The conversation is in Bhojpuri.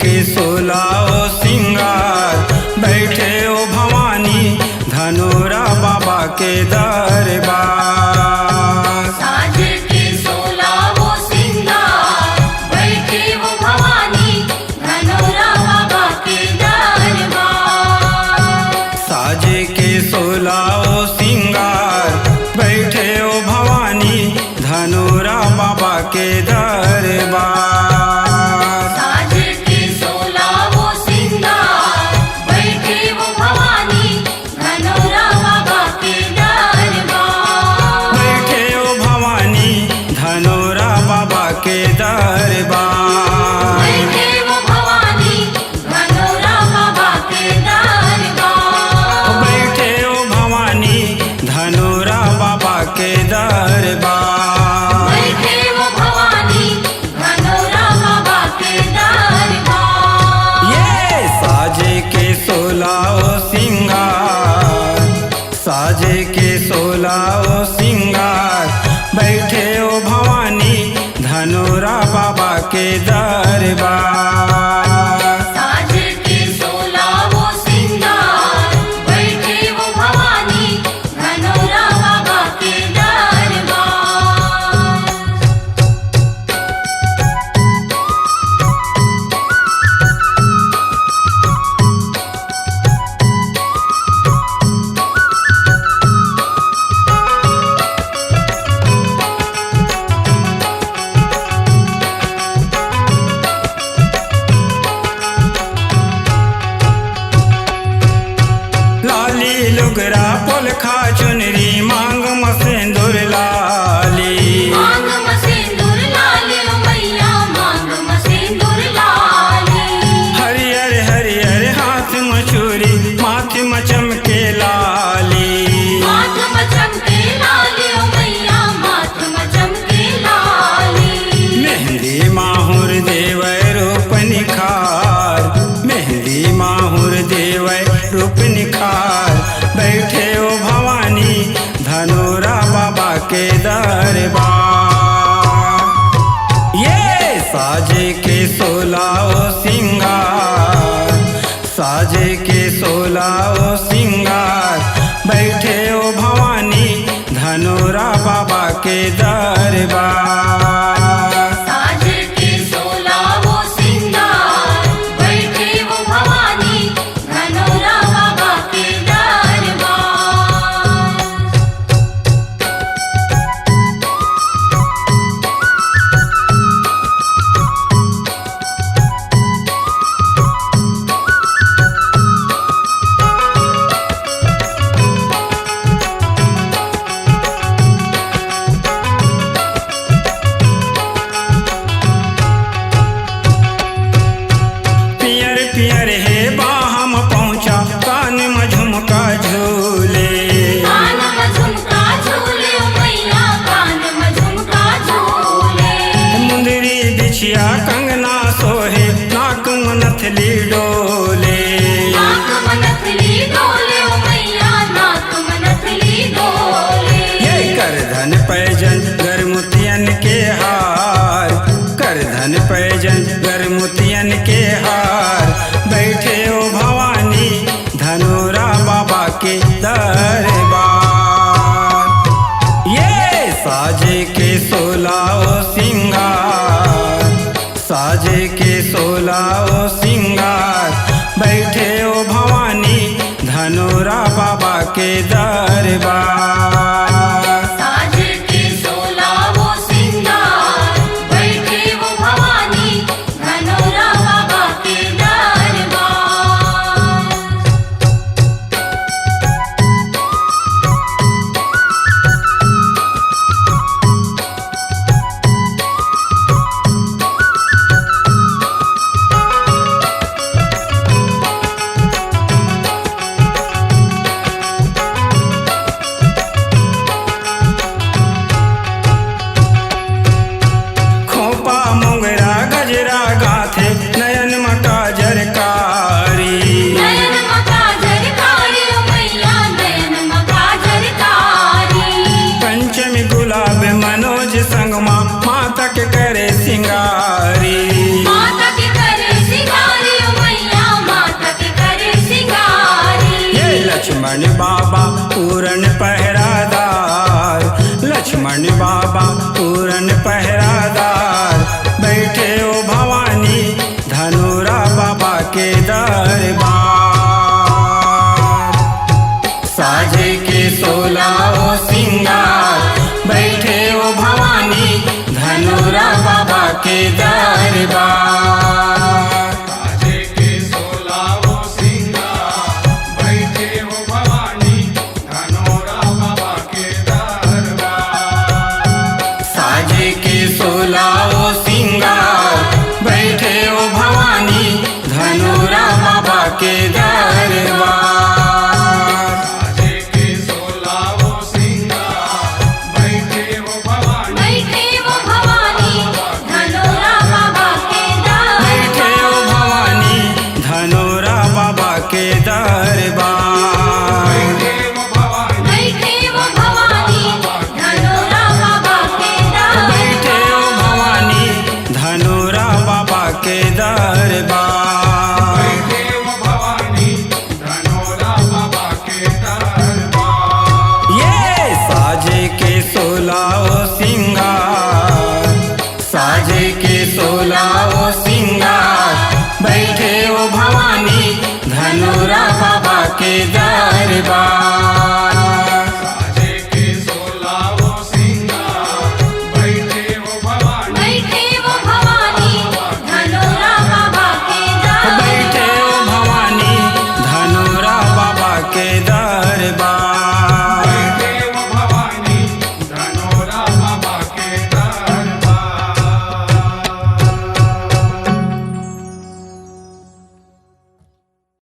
के सोलाओ सिंगार बैठे ओ भवानी धनोरा बाबा के दरबार। साज के सोलाओ सिंगार बैठे वो भवानी धनोरा बाबा के दरबार। साज के सोलाओ सिंगार बैठे ओ भवानी धनोरा बाबा के दरबार। साज के सोलाओ सिंगार बैठे वो भवानी धनोरा बाबा के दरबार। बैठे ओ भवानी धनोरा बाबा के दरबार। बैठे वो भवानी धनोरा बाबा के दरबार। बैठे ओ भवानी धनोरा बाबा के दरबार। बैठे वो भवानी धनोरा बाबा के दरबार। ये साजे के सोलाओ सिंगार साजे के सोलाओ सिंगार बैठे ओ भवानी धनोरा बाबा के दरबार। साज के सोलाओ सिंगार बैठे वो भवानी धनोरा बाबा के दरबार। लाली लुगरा पोलखा चुनरी मांग मसेंदुर लाली। मांग मसेंदुर लाली ओ मैया मांग मसेंदुर लाली। हरियर हरियर हाथ मचूरी माथ मचमके लाली। माथ मचमके लाली ओ मैया माथ मचमके लाली। मेहंदी माहुर देवै रूप निखार मेहंदी माहुर देवै रूप निखार बैठे ओ भवानी धनोरा बाबा के दरबार। ये साजे के सोलाओ सिंगार साजे के सोलाओ सिंगार बैठे ओ भवानी धनोरा बाबा के दरबार। साज के सोलाओ सिंगार बैठे वो भवानी धनोरा बाबा के दरबार। पियर पियर हे बाहम पहुँचा कान में झुमका झूले। कान में झुमका झूले ओ मैया कान में झुमका झूले। मुंदरी बिछिया कंगना सोहे नाक में नथली डोले। नाक में नथली डोले ओ मैया नाक में नथली डोले। ये करधन पैजन गरमुतियन के हार करधन पैजन गरमुतियन के हार बैठे ओ भवानी धनोरा बाबा के दरबार। ये साजे के सोलाओ सिंगार साजे के सोलाओ सिंगार बैठे ओ भवानी धनोरा बाबा के दरबार। साज के सोलाओ सिंगार बैठे वो भवानी धनोरा बाबा के दरबार। के दरबार। बैठे वो भवानी धनोरा बाबा के दरबार। ये साजे के 16 सिंगार, साजे के 16 सिंगार, बैठे वो भवानी धनोरा बाबा के दरबार।